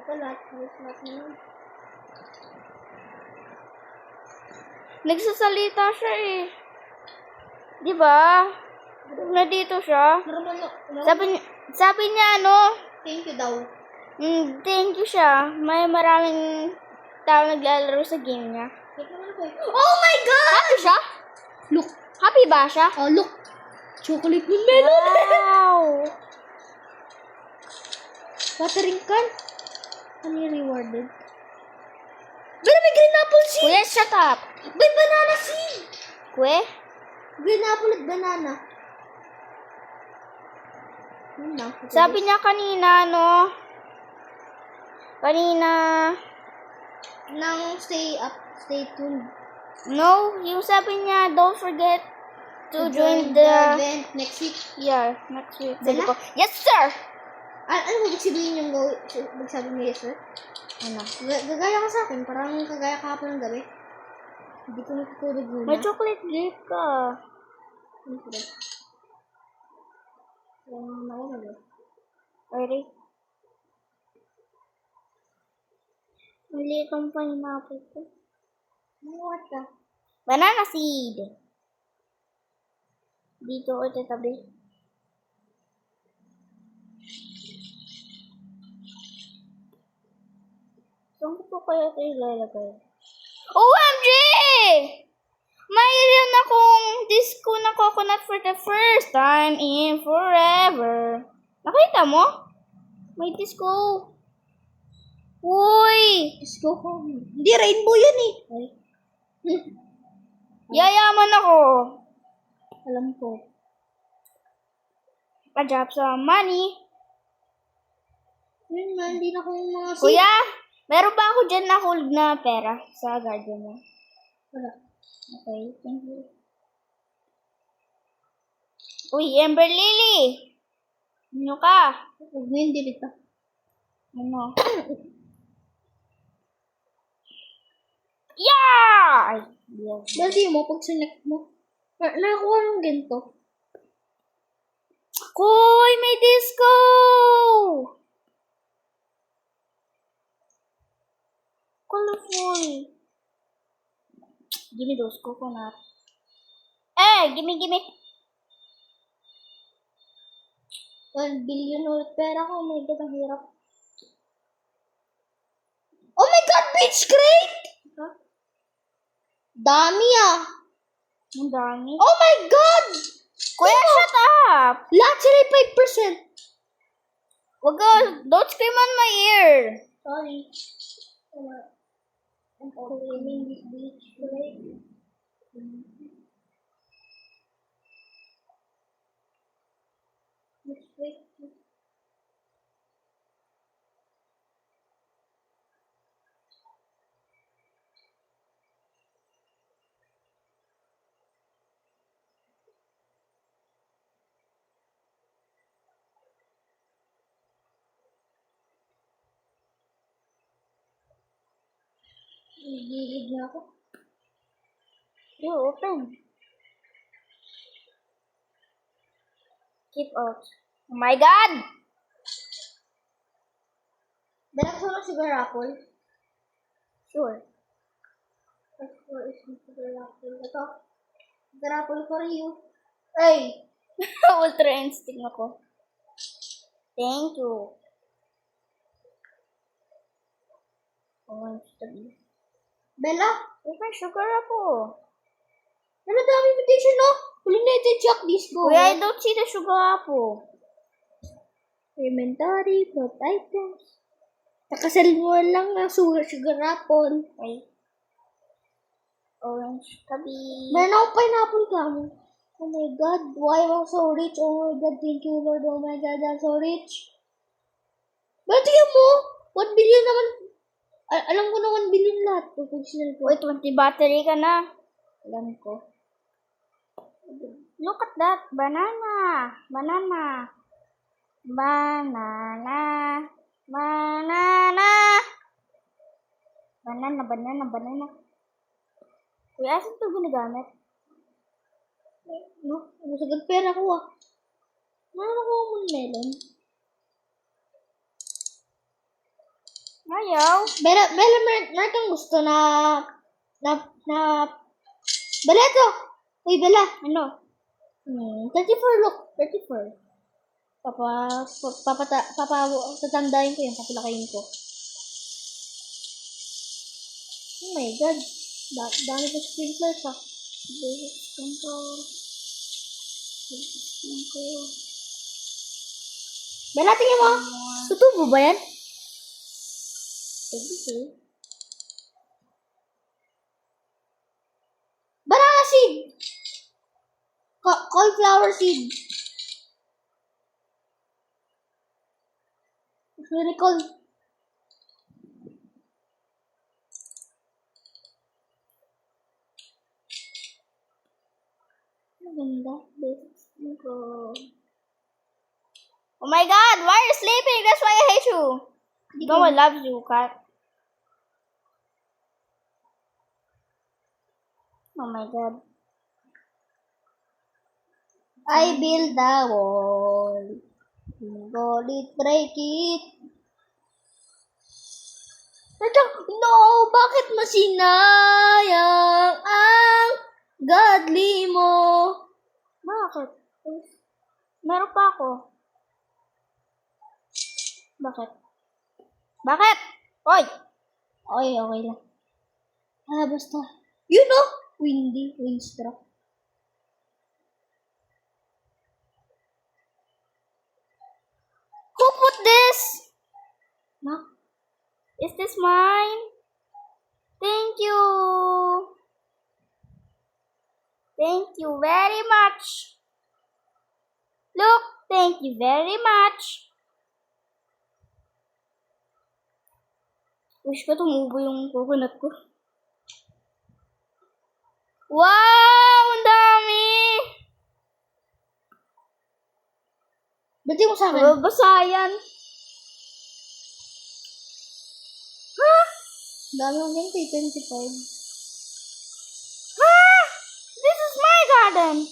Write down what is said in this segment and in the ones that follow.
Lahat na yun. Nagsasalita siya eh. Di ba? Na dito siya. Sabi niya ano? Thank you daw. Thank you siya. May maraming tao naglalaro sa game niya. Oh my God! Happy siya? Look. Happy ba siya? Oh, look. Chocolate with melon. Wow! Watering can. Ano yung rewarded? Pero may green apple seed. Kuya, shut up. May banana seed. Kuya? Green apple at banana. Yun lang. Sabi niya kanina, no? Kanina, Nang stay up, stay tuned. no, yung sabi niya, don't forget to join the event next week. Yeah, next week. Dala? Sabi ko, yes, sir! Ano mo sabihin yung magsabi mo yes, sir? Ano? Gagaya ka sa akin, parang kagaya ka pa ng gabi. Hindi ko natutulog muna. May chocolate gift ka. Ano ko ba? Ako na ba? Ready? Mali itong pineapple ko. What ka? Banana seed. Dito ko tatabi. Saan ko po kaya ito ilalagay? OMG! Mayroon akong disco na coconut for the first time in forever. Nakita mo? May disco. Uy! Let's go home. Hindi, rainbow yan eh. Ay. Yayaman ako. Alam ko. Pa-drop sa money. Yun nga, hindi na akong mga Kuya, meron ba ako dyan na hold na pera sa guardian mo? Wala. Okay, thank you. Uy, Ember Lily! Ano ka? Huwag mo yung delete ah. Ano? Yeah! Ay, yes. Dali mo, pag select mo. Nakakuha ng ganito. Koy, may disco! Colorful. Give me those coconut. Give me. 1 billion ulit pera ko. Oh my God, ang hirap. Oh my God, beach crate! Huh? Dami ah. Ang dami. Oh my God! Kuya, shut up! Lahat sila 5%. Wag ka, don't scream on my ear. Sorry. I'm opening this beach crate. Beach crate. Gigig na ako. You open. Keep out. Oh my God! Dala ko ng sugar apple. Sure. Where is my sugar apple? Ito. Sugar apple for you. Ay! Ultra instinct ako. Thank you. Orange tabis. Bella? May sugar ako. Ano dami invitation no? Huling na ito Jack Disco. Kuya, I don't see the sugar apple. Inventory, fruit items. Nakasal mo lang ng sugar apple. Okay. Orange tabis. Meron akong pineapple ka mo. Oh my God, why am I so rich? Oh my God, thank you Lord. Oh my God, I'm so rich. Ba't tingnan mo? 1 billion naman. Alam ko na 1 billion lahat. Professional ko. Wait, 20 battery ka na. Alam ko. Look at that. Banana. Banana. Banana. Banana. Banana. Kuya, asan ito ginagamit? No? Masagad pera ko ah. Ano ko mo melon? Ayaw. Bella, meron kang gusto na, Bella ito! Uy, Bella! Ano? 34, look! 34. Tatandahin ko yan, papalakayin ko. Oh my God. Dami ko sprinklers, ah. Basic control. Bella, tingin mo! Tutubo ba yan? Banana seed! Cauliflower seed. Really cold. Maganda. Oh my God, why are you sleeping? That's why I hate you. No one loves you, cat. Oh my God. I build the wall. Roll it, break it. No, bakit mo sinayang ang godly mo? Bakit? Meron pa ako. Bakit? Bakit? Hoy! Okay, okay lang. Basta. You know, windy, windstruck. Who put this? No? Is this mine? Thank you. Thank you very much. Look, thank you very much. Wish ko tumubo yung coconut ko. Wow! Ang dami! Bati mo sa akin. Babasa yan. Ha? Dami mo ganito, 25. Ha? This is my garden.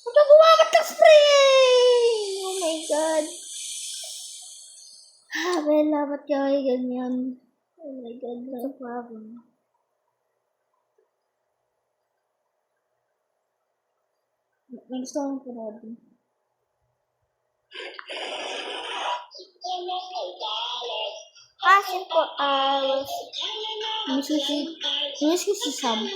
Huwag ka gumamit ng spray! Oh my God. Bella, ba't ka may ganyan? Oh my God, what's the problem? May gusto akong panoodin. Asking for hours. Miss ko si Sam.